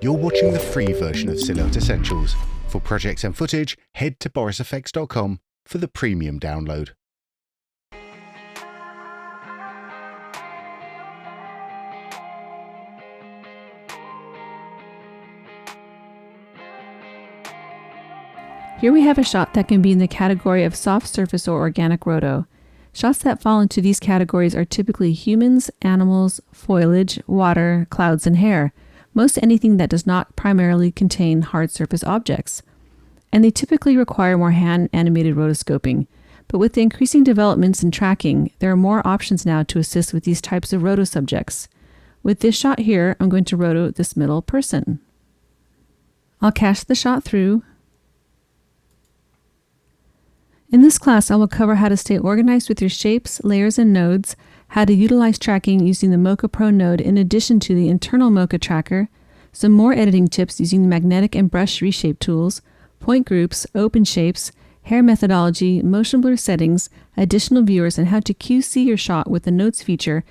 You're watching the free version of Silhouette Essentials. For projects and footage, head to BorisFX.com for the premium download. Here we have a shot that can be in the category of soft surface or organic roto. Shots that fall into these categories are typically humans, animals, foliage, water, clouds, and hair. Most anything that does not primarily contain hard surface objects. And they typically require more hand-animated rotoscoping. But with the increasing developments in tracking, there are more options now to assist with these types of roto subjects. With this shot here, I'm going to roto this middle person. I'll cache the shot through. In this class, I will cover how to stay organized with your shapes, layers, and nodes, how to utilize tracking using the Mocha Pro node in addition to the internal Mocha tracker, some more editing tips using the magnetic and brush reshape tools, point groups, open shapes, hair methodology, motion blur settings, additional viewers, and how to QC your shot with the notes feature,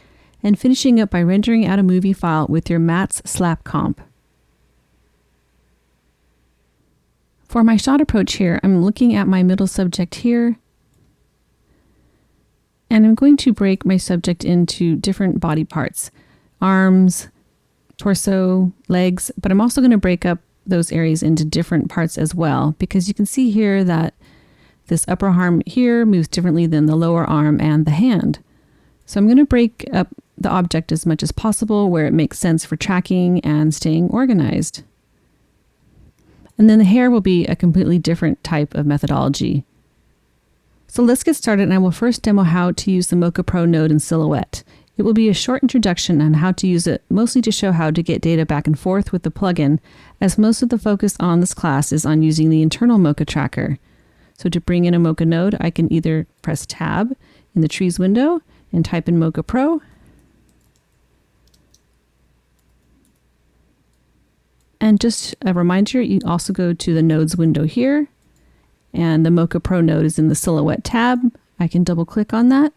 and finishing up by rendering out a movie file with your Matt's Slap Comp. For my shot approach here, I'm looking at my middle subject here, and I'm going to break my subject into different body parts, arms, torso, legs, but I'm also going to break up those areas into different parts as well, because you can see here that this upper arm here moves differently than the lower arm and the hand. So I'm going to break up the object as much as possible where it makes sense for tracking and staying organized. And then the hair will be a completely different type of methodology. So let's get started, and I will first demo how to use the Mocha Pro node in Silhouette. It will be a short introduction on how to use it, mostly to show how to get data back and forth with the plugin, as most of the focus on this class is on using the internal Mocha tracker. So to bring in a Mocha node, I can either press Tab in the Trees window and type in Mocha Pro, and just a reminder, you also go to the Nodes window here, and the Mocha Pro node is in the Silhouette tab. I can double click on that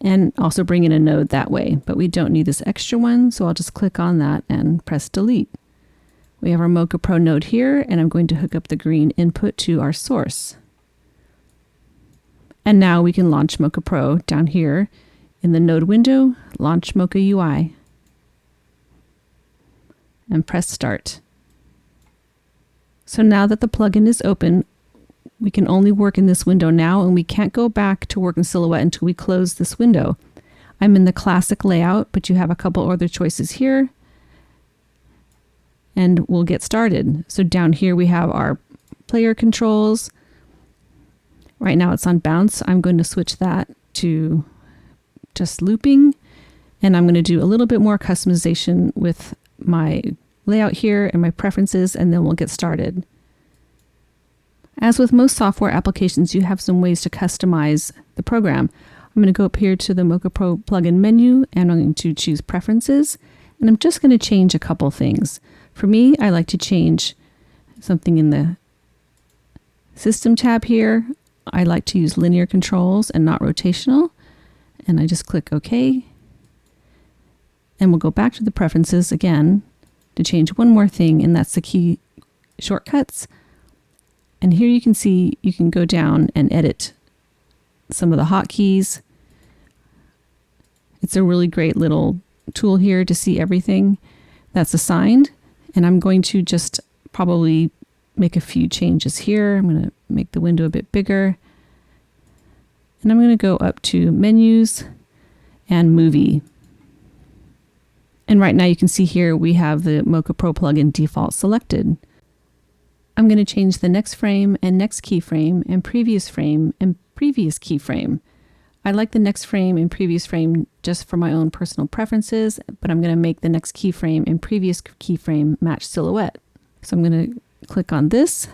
and also bring in a node that way, but we don't need this extra one, so I'll just click on that and press delete. We have our Mocha Pro node here, and I'm going to hook up the green input to our source. And now we can launch Mocha Pro down here in the node window, launch Mocha UI, and press start. So now that the plugin is open, we can only work in this window now, and we can't go back to work in Silhouette until we close this window. I'm in the classic layout, but you have a couple other choices here, and we'll get started. So down here we have our player controls. Right now it's on bounce. I'm going to switch that to just looping, and I'm going to do a little bit more customization with my layout here and my preferences, and then we'll get started. As with most software applications, you have some ways to customize the program. I'm going to go up here to the Mocha Pro plugin menu, and I'm going to choose preferences, and I'm just going to change a couple things. For me, I like to change something in the system tab here. I like to use linear controls and not rotational, and I just click OK. And we'll go back to the preferences again to change one more thing, and that's the key shortcuts. And here you can see you can go down and edit some of the hotkeys. It's a really great little tool here to see everything that's assigned. And I'm going to just probably make a few changes here. I'm going to make the window a bit bigger. And I'm going to go up to Menus and Movie. And right now you can see here we have the Mocha Pro plugin default selected. I'm going to change the next frame and next keyframe and previous keyframe. I like the next frame and previous frame just for my own personal preferences, but I'm going to make the next keyframe and previous keyframe match Silhouette. So I'm going to click on this,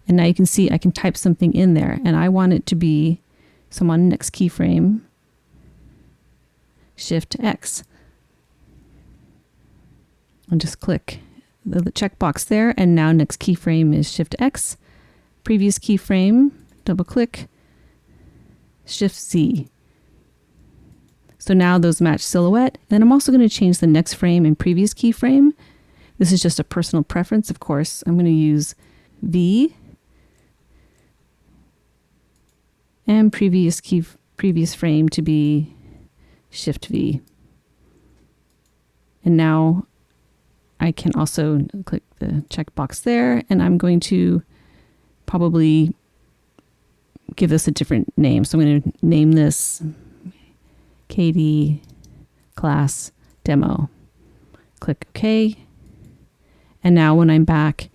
and now you can see I can type something in there, and I want it to be, so I'm on next keyframe, Shift X. And just click the checkbox there, and now next keyframe is Shift X. Previous keyframe, double click, Shift Z. So now those match Silhouette. Then I'm also going to change the next frame and previous keyframe This is just a personal preference, of course. I'm going to use V and previous frame to be Shift V. And now I can also click the checkbox there, and I'm going to probably give this a different name. So I'm going to name this KD class demo. Click OK. And now when I'm back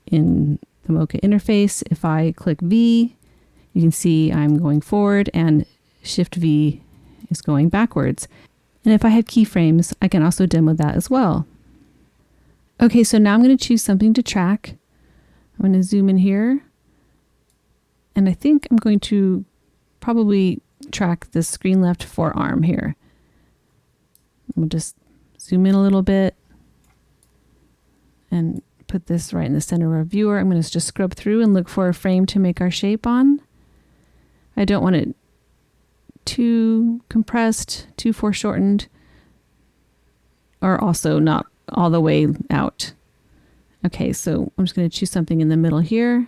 in the Mocha interface, if I click V, you can see I'm going forward and Shift V is going backwards. And if I have keyframes, I can also demo that as well. Okay, so now I'm going to choose something to track. I'm going to zoom in here. And I think I'm going to probably track the screen left forearm here. We'll just zoom in a little bit and put this right in the center of our viewer. I'm going to just scrub through and look for a frame to make our shape on. I don't want it too compressed, too foreshortened, or also not all the way out. Okay, so I'm just going to choose something in the middle here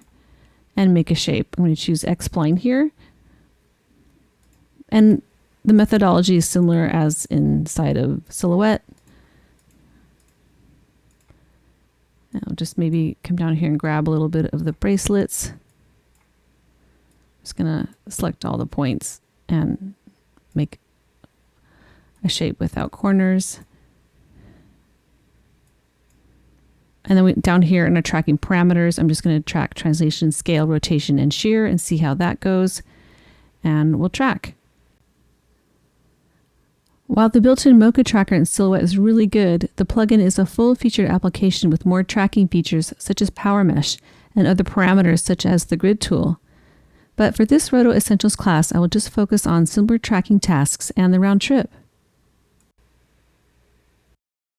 and make a shape. I'm going to choose X-spline here. And the methodology is similar as inside of Silhouette. I'll just maybe come down here and grab a little bit of the bracelets. Just going to select all the points and make a shape without corners. And then down here in our tracking parameters, I'm just going to track translation, scale, rotation, and shear and see how that goes. And we'll track. While the built-in Mocha tracker in Silhouette is really good, the plugin is a full-featured application with more tracking features such as Power Mesh and other parameters such as the grid tool. But for this Roto Essentials class, I will just focus on simpler tracking tasks and the round trip.